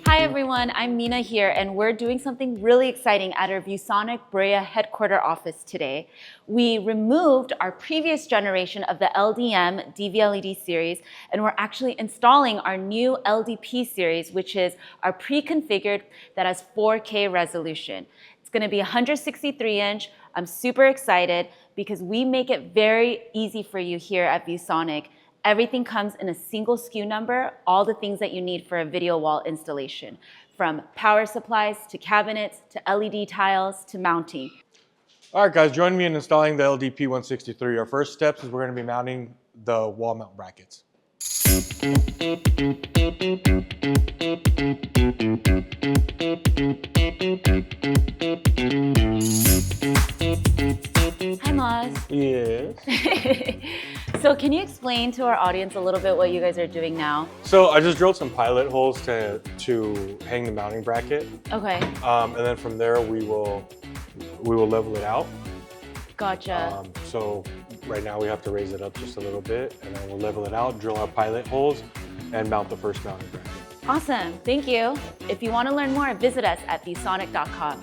Hi everyone, I'm Mina here, and we're doing something really exciting at our ViewSonic Brea headquarter office today. We removed our previous generation of the LDM dvLED series, and we're actually installing our new LDP series, which is our pre-configured that has 4K resolution. It's going to be 163-inch. I'm super excited because we make it very easy for you here at ViewSonic. Everything comes in a single SKU number, all the things that you need for a video wall installation, from power supplies to cabinets to LED tiles to mounting. All right, guys, join me in installing the LDP 163. Our first steps is we're going to be mounting the wall mount brackets. Hi, Maz. Yes. So can you explain to our audience a little bit what you guys are doing now? So I just drilled some pilot holes to hang the mounting bracket. Okay. And then from there we will level it out. Gotcha. So right now we have to raise it up just a little bit, and then we'll level it out, drill our pilot holes, and mount the first mounting bracket. Awesome. Thank you. If you want to learn more, visit us at ViewSonic.com.